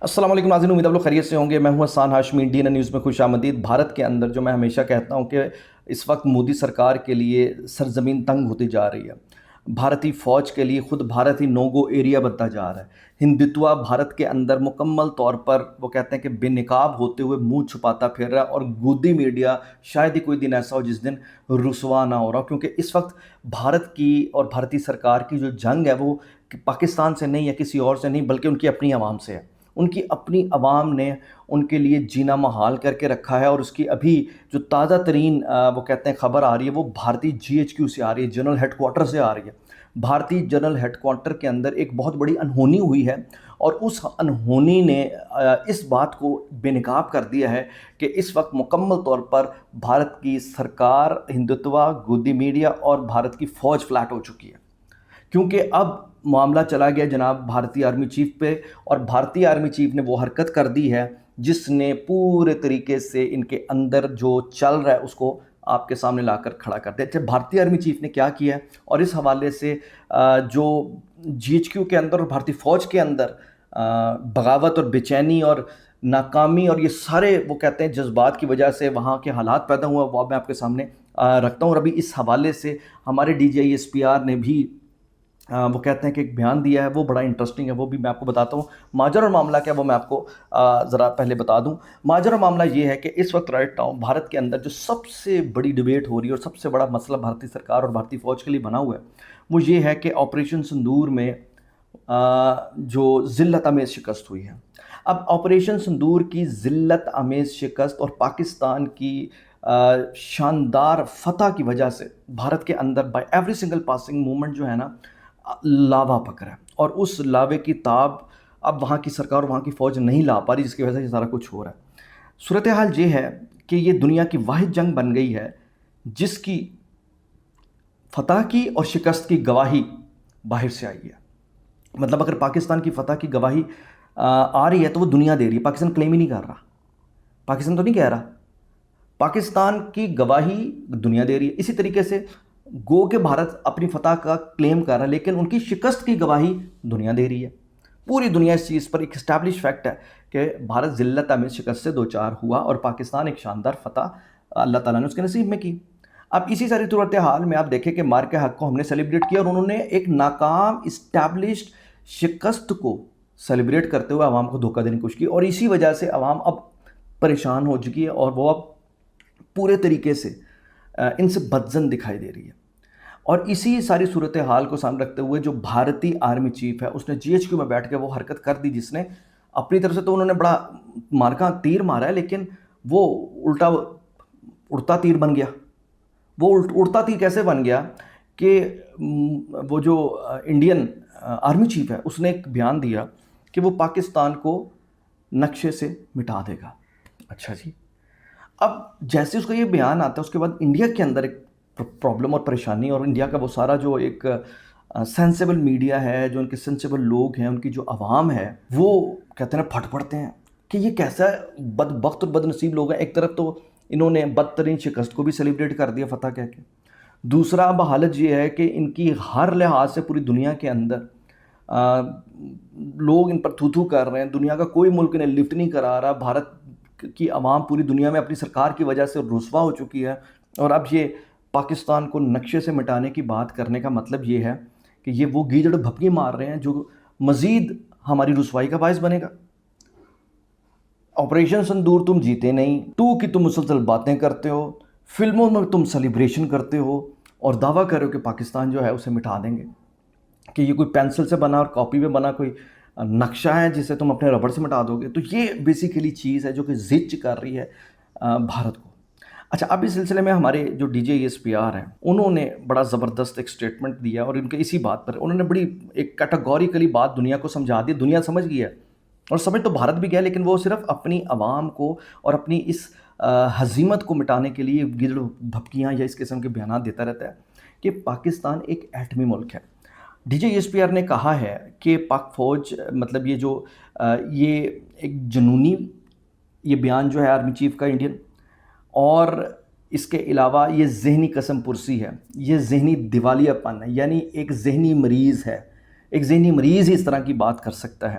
السلام علیکم ناظرین، امید آپ لوگ خیریت سے ہوں گے۔ میں ہوں حسان ہاشمی، DN نیوز میں خوش آمدید۔ بھارت کے اندر جو میں ہمیشہ کہتا ہوں کہ اس وقت مودی سرکار کے لیے سرزمین تنگ ہوتی جا رہی ہے۔ بھارتی فوج کے لیے خود بھارت ہی نو گو ایریا بنتا جا رہا ہے۔ ہندتوا بھارت کے اندر مکمل طور پر وہ کہتے ہیں کہ بے نقاب ہوتے ہوئے منہ چھپاتا پھر رہا ہے، اور گودی میڈیا شاید ہی کوئی دن ایسا ہو جس دن رسوا نہ ہو رہا ہو، کیونکہ اس وقت بھارت کی اور بھارتی سرکار کی جو جنگ ہے وہ پاکستان سے نہیں ہے، کسی اور سے نہیں، بلکہ ان کی اپنی عوام سے ہے۔ ان کی اپنی عوام نے ان کے لیے جینا محال کر کے رکھا ہے، اور اس کی ابھی جو تازہ ترین وہ کہتے ہیں خبر آ رہی ہے وہ بھارتی GHQ سے آ رہی ہے، جنرل ہیڈ کوارٹر سے آ رہی ہے۔ بھارتی جنرل ہیڈ کوارٹر کے اندر ایک بہت بڑی انہونی ہوئی ہے، اور اس انہونی نے اس بات کو بے نقاب کر دیا ہے کہ اس وقت مکمل طور پر بھارت کی سرکار، ہندتوا، گودی میڈیا اور بھارت کی فوج فلیٹ ہو چکی ہے، کیونکہ اب معاملہ چلا گیا جناب بھارتی آرمی چیف پہ، اور بھارتی آرمی چیف نے وہ حرکت کر دی ہے جس نے پورے طریقے سے ان کے اندر جو چل رہا ہے اس کو آپ کے سامنے لا کر کھڑا کر دیا۔ اچھا، بھارتی آرمی چیف نے کیا کیا ہے، اور اس حوالے سے جو GHQ کے اندر اور بھارتی فوج کے اندر بغاوت اور بے چینی اور ناکامی اور یہ سارے وہ کہتے ہیں جذبات کی وجہ سے وہاں کے حالات پیدا ہوا، وہ اب میں آپ کے سامنے رکھتا ہوں۔ اور ابھی اس حوالے سے ہمارے DGI SPR نے بھی وہ کہتے ہیں کہ ایک بیان دیا ہے، وہ بڑا انٹرسٹنگ ہے، وہ بھی میں آپ کو بتاتا ہوں۔ ماجر اور معاملہ کیا وہ میں آپ کو ذرا پہلے بتا دوں۔ ماجر اور معاملہ یہ ہے کہ اس وقت رائٹ ناؤ بھارت کے اندر جو سب سے بڑی ڈیبیٹ ہو رہی ہے اور سب سے بڑا مسئلہ بھارتی سرکار اور بھارتی فوج کے لیے بنا ہوا ہے، وہ یہ ہے کہ آپریشن سندور میں جو ذلت آمیز شکست ہوئی ہے۔ اب آپریشن سندور کی ذلت آمیز شکست اور پاکستان کی شاندار فتح کی وجہ سے بھارت کے اندر by every single passing moment جو ہے نا لاوا پکڑا ہے، اور اس لاوے کی تاب اب وہاں کی سرکار اور وہاں کی فوج نہیں لا پا رہی، جس کی وجہ سے یہ سارا کچھ ہو رہا ہے۔ صورتحال یہ ہے کہ یہ دنیا کی واحد جنگ بن گئی ہے جس کی فتح کی اور شکست کی گواہی باہر سے آئی ہے۔ مطلب اگر پاکستان کی فتح کی گواہی آ رہی ہے تو وہ دنیا دے رہی ہے، پاکستان کلیم ہی نہیں کر رہا، پاکستان تو نہیں کہہ رہا، پاکستان کی گواہی دنیا دے رہی ہے۔ اسی طریقے سے گو کہ بھارت اپنی فتح کا کلیم کر رہا ہے، لیکن ان کی شکست کی گواہی دنیا دے رہی ہے۔ پوری دنیا اس چیز پر ایک اسٹیبلش فیکٹ ہے کہ بھارت ذلت آمیز شکست سے دوچار ہوا، اور پاکستان ایک شاندار فتح اللہ تعالیٰ نے اس کے نصیب میں کی۔ اب اسی ساری صورتحال میں آپ دیکھیں کہ مارکہ حق کو ہم نے سیلیبریٹ کیا، اور انہوں نے ایک ناکام اسٹیبلشڈ شکست کو سیلیبریٹ کرتے ہوئے عوام کو دھوکہ دینے کی کوشش کی، اور اسی وجہ سے عوام اب پریشان ہو چکی ہے، اور وہ اب پورے طریقے سے ان سے بدظن دکھائی دے رہی ہے۔ اور اسی ساری صورتحال کو سامنے رکھتے ہوئے جو بھارتی آرمی چیف ہے اس نے GHQ میں بیٹھ کے وہ حرکت کر دی، جس نے اپنی طرف سے تو انہوں نے بڑا مارکا تیر مارا ہے، لیکن وہ الٹا اڑتا تیر بن گیا۔ وہ اڑتا تیر کیسے بن گیا کہ وہ جو انڈین آرمی چیف ہے اس نے ایک بیان دیا کہ وہ پاکستان کو نقشے سے مٹا دے گا۔ اچھا جی، اب جیسے اس کا یہ بیان آتا ہے اس کے بعد انڈیا کے اندر ایک پرابلم اور پریشانی، اور انڈیا کا وہ سارا جو ایک سینسیبل میڈیا ہے، جو ان کے سینسیبل لوگ ہیں، ان کی جو عوام ہے، وہ کہتے ہیں پھٹ پڑتے ہیں کہ یہ کیسا بدبخت اور بد نصیب لوگ ہیں۔ ایک طرف تو انہوں نے بدترین شکست کو بھی سیلیبریٹ کر دیا فتح کہہ کے، دوسرا اب حالت یہ ہے کہ ان کی ہر لحاظ سے پوری دنیا کے اندر لوگ ان پر تھو تھو کر رہے ہیں، دنیا کا کوئی ملک انہیں لفٹ نہیں کرا رہا، بھارت کی عوام پوری دنیا میں اپنی سرکار کی وجہ سے رسوا ہو چکی ہے، اور اب یہ پاکستان کو نقشے سے مٹانے کی بات کرنے کا مطلب یہ ہے کہ یہ وہ گیدڑ بھپکی مار رہے ہیں جو مزید ہماری رسوائی کا باعث بنے گا۔ آپریشن سندور تم جیتے نہیں، 2 کی تم مسلسل باتیں کرتے ہو، فلموں میں تم سیلیبریشن کرتے ہو، اور دعویٰ کر رہے ہو کہ پاکستان جو ہے اسے مٹا دیں گے، کہ یہ کوئی پینسل سے بنا اور کاپی میں بنا کوئی نقشہ ہے جسے تم اپنے ربڑ سے مٹا دو گے۔ تو یہ بیسیکلی چیز ہے جو کہ زچ کر رہی ہے بھارت کو۔ اچھا، اب اس سلسلے میں ہمارے جو DGI SPR ہیں انہوں نے بڑا زبردست ایک سٹیٹمنٹ دیا، اور ان کے اسی بات پر انہوں نے بڑی ایک کیٹاگوریکلی بات دنیا کو سمجھا دی۔ دنیا سمجھ گئی ہے، اور سمجھ تو بھارت بھی گیا، لیکن وہ صرف اپنی عوام کو اور اپنی اس ہزیمت کو مٹانے کے لیے گیدڑ بھپکیاں یا اس قسم کے بیانات دیتا رہتا ہے کہ پاکستان ایک ایٹمی ملک ہے۔ DGI SPR نے کہا ہے کہ پاک فوج مطلب یہ جو یہ ایک جنونی یہ بیان جو ہے آرمی چیف کا انڈین، اور اس کے علاوہ یہ ذہنی قسم پرسی ہے، یہ ذہنی دیوالیہ پن ہے، یعنی ایک ذہنی مریض ہے، ایک ذہنی مریض ہی اس طرح کی بات کر سکتا ہے۔